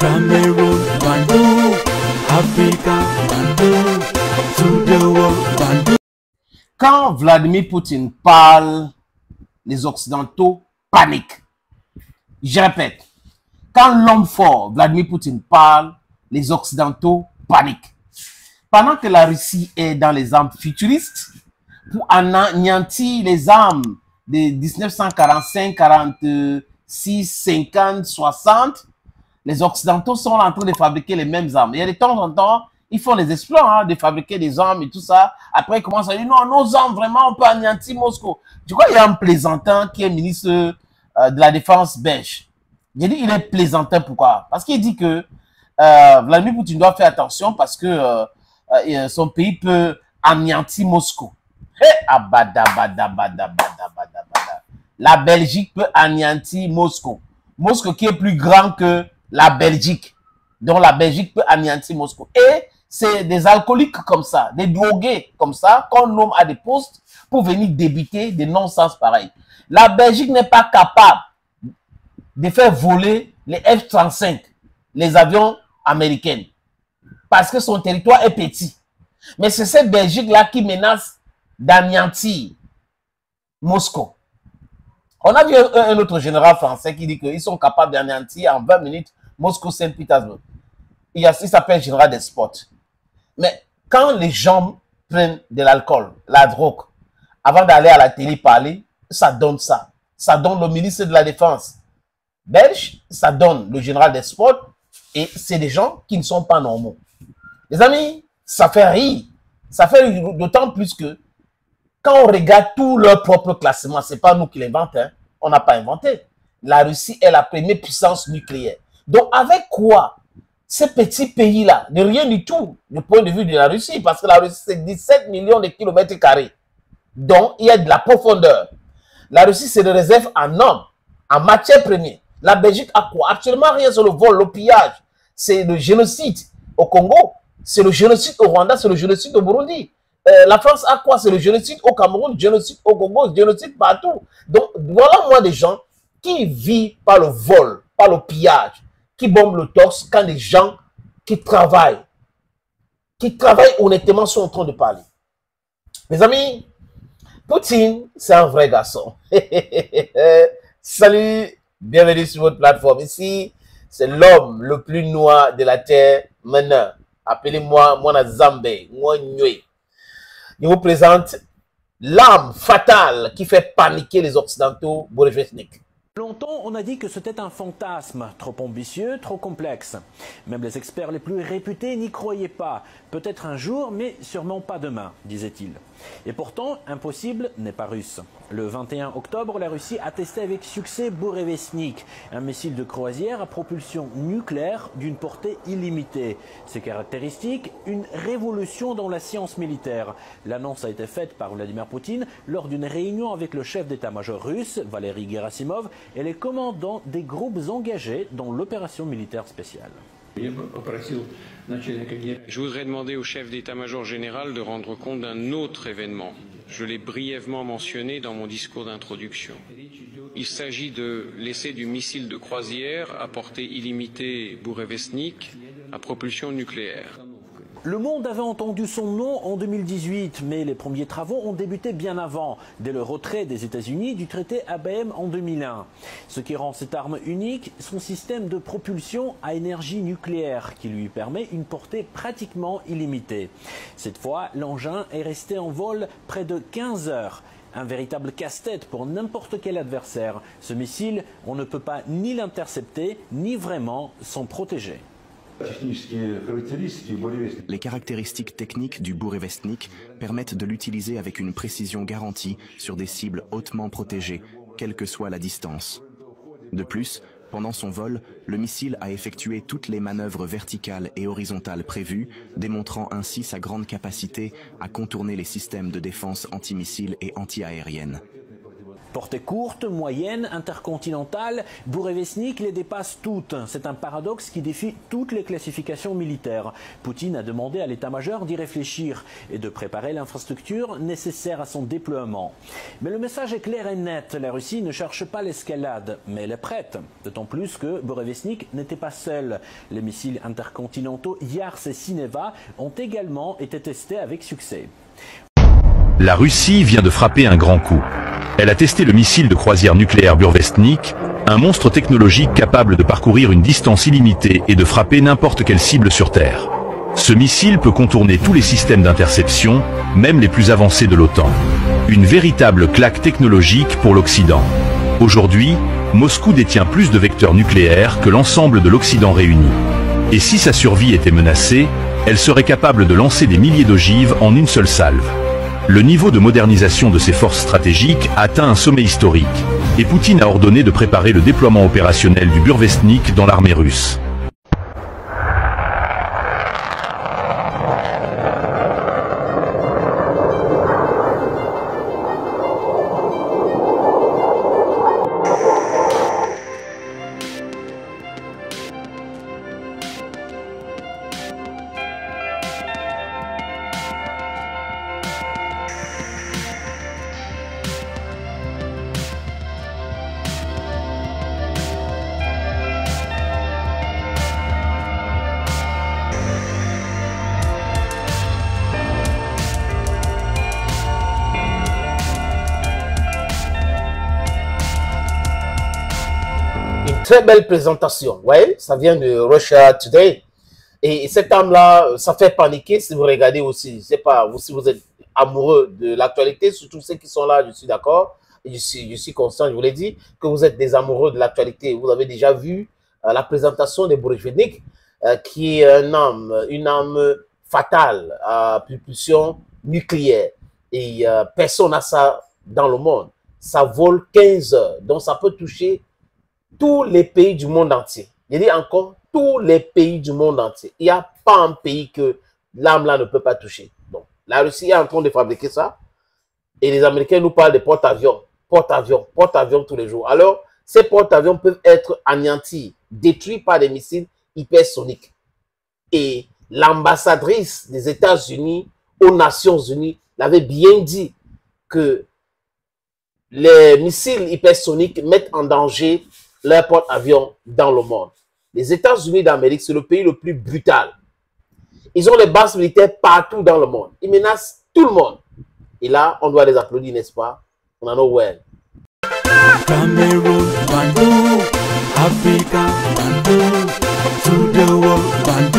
Cameroon, Bandou, Africa, Bandou, to the world, Bandou. Quand Vladimir Poutine parle, les Occidentaux paniquent. Je répète, quand l'homme fort, Vladimir Poutine, parle, les Occidentaux paniquent. Pendant que la Russie est dans les armes futuristes, pour anéantir les armes de 1945, 46, 50, 60, les Occidentaux sont en train de fabriquer les mêmes armes. Et de temps en temps, ils font les exploits de fabriquer des armes et tout ça. Après, ils commencent à dire, non, nos armes, vraiment, on peut anéantir Moscou. Tu crois qu'il y a un plaisantin qui est ministre de la Défense belge. J'ai dit, il est plaisantin, pourquoi? Parce qu'il dit que Vladimir Poutine doit faire attention parce que son pays peut anéantir Moscou. La Belgique peut anéantir Moscou. Moscou qui est plus grand que la Belgique. Donc la Belgique peut anéantir Moscou. Et c'est des alcooliques comme ça, des drogués comme ça, qu'on nomme à des postes pour venir débiter des non-sens pareils. La Belgique n'est pas capable de faire voler les F-35, les avions américains, parce que son territoire est petit. Mais c'est cette Belgique-là qui menace d'anéantir Moscou. On a vu un autre général français qui dit qu'ils sont capables d'anéantir en 20 minutes Moscou-Saint-Pétersbourg. Il s'appelle général des sports. Mais quand les gens prennent de l'alcool, la drogue, avant d'aller à la télé parler, ça donne ça. Ça donne le ministre de la Défense belge, ça donne le général des sports, et c'est des gens qui ne sont pas normaux. Les amis, ça fait rire. Ça fait d'autant plus que quand on regarde tout leur propre classement, ce n'est pas nous qui l'inventons, hein. On n'a pas inventé. La Russie est la première puissance nucléaire. Donc avec quoi ces petits pays-là, de rien du tout, du point de vue de la Russie, parce que la Russie c'est 17 millions de kilomètres carrés. Donc il y a de la profondeur. La Russie c'est de réserve en hommes, en matière première. La Belgique a quoi? Absolument rien sur le vol, le pillage. C'est le génocide au Congo, c'est le génocide au Rwanda, c'est le génocide au Burundi. La France a quoi? C'est le génocide au Cameroun, génocide au Congo, génocide partout. Donc, voilà moi des gens qui vivent par le vol, par le pillage, qui bombent le torse quand les gens qui travaillent honnêtement sont en train de parler. Mes amis, Poutine, c'est un vrai garçon. Salut, bienvenue sur votre plateforme. Ici, c'est l'homme le plus noir de la terre maintenant. Appelez-moi Mwana Zambé, Mwanywe. Je vous présente l'arme fatale qui fait paniquer les Occidentaux, Burevestnik. Longtemps, on a dit que c'était un fantasme, trop ambitieux, trop complexe. Même les experts les plus réputés n'y croyaient pas. Peut-être un jour, mais sûrement pas demain, disait-il. Et pourtant, impossible n'est pas russe. Le 21 octobre, la Russie a testé avec succès Burevestnik, un missile de croisière à propulsion nucléaire d'une portée illimitée. Ses caractéristiques, une révolution dans la science militaire. L'annonce a été faite par Vladimir Poutine lors d'une réunion avec le chef d'état-major russe, Valery Gerasimov, et les commandants des groupes engagés dans l'opération militaire spéciale. Je voudrais demander au chef d'état-major général de rendre compte d'un autre événement. Je l'ai brièvement mentionné dans mon discours d'introduction. Il s'agit de l'essai du missile de croisière à portée illimitée Burevestnik à propulsion nucléaire. Le monde avait entendu son nom en 2018, mais les premiers travaux ont débuté bien avant, dès le retrait des États-Unis du traité ABM en 2001. Ce qui rend cette arme unique, son système de propulsion à énergie nucléaire, qui lui permet une portée pratiquement illimitée. Cette fois, l'engin est resté en vol près de 15 heures. Un véritable casse-tête pour n'importe quel adversaire. Ce missile, on ne peut pas ni l'intercepter, ni vraiment s'en protéger. Les caractéristiques techniques du Burevestnik permettent de l'utiliser avec une précision garantie sur des cibles hautement protégées, quelle que soit la distance. De plus, pendant son vol, le missile a effectué toutes les manœuvres verticales et horizontales prévues, démontrant ainsi sa grande capacité à contourner les systèmes de défense antimissiles et anti-aérienne. Portée courte, moyenne, intercontinentale, Bourevestnik les dépasse toutes. C'est un paradoxe qui défie toutes les classifications militaires. Poutine a demandé à l'état-major d'y réfléchir et de préparer l'infrastructure nécessaire à son déploiement. Mais le message est clair et net. La Russie ne cherche pas l'escalade, mais elle est prête. D'autant plus que Bourevestnik n'était pas seul. Les missiles intercontinentaux Yars et Sineva ont également été testés avec succès. La Russie vient de frapper un grand coup. Elle a testé le missile de croisière nucléaire Burevestnik, un monstre technologique capable de parcourir une distance illimitée et de frapper n'importe quelle cible sur Terre. Ce missile peut contourner tous les systèmes d'interception, même les plus avancés de l'OTAN. Une véritable claque technologique pour l'Occident. Aujourd'hui, Moscou détient plus de vecteurs nucléaires que l'ensemble de l'Occident réuni. Et si sa survie était menacée, elle serait capable de lancer des milliers d'ogives en une seule salve. Le niveau de modernisation de ses forces stratégiques a atteint un sommet historique, et Poutine a ordonné de préparer le déploiement opérationnel du Burevestnik dans l'armée russe. Très belle présentation, ouais, ça vient de Russia Today. Et cette âme-là, ça fait paniquer si vous regardez aussi. Je sais pas, vous, si vous êtes amoureux de l'actualité, surtout ceux qui sont là, je suis d'accord. Je suis conscient, je vous l'ai dit, que vous êtes des amoureux de l'actualité. Vous avez déjà vu la présentation de Bourevestnik, qui est une âme fatale à propulsion nucléaire. Et personne n'a ça dans le monde. Ça vole 15 heures, donc ça peut toucher tous les pays du monde entier. Je dis encore, tous les pays du monde entier. Il n'y a pas un pays que l'âme-là ne peut pas toucher. Donc, la Russie est en train de fabriquer ça. Et les Américains nous parlent de porte-avions. Porte-avions, porte-avions tous les jours. Alors, ces porte-avions peuvent être anéantis, détruits par des missiles hypersoniques. Et l'ambassadrice des États-Unis aux Nations Unies l'avait bien dit que les missiles hypersoniques mettent en danger leur porte-avions dans le monde. Les États-Unis d'Amérique, c'est le pays le plus brutal. Ils ont les bases militaires partout dans le monde. Ils menacent tout le monde. Et là, on doit les applaudir, n'est-ce pas? On en a well. Cameroon, Bandung, Africa, Bandung, to the world, Bandung.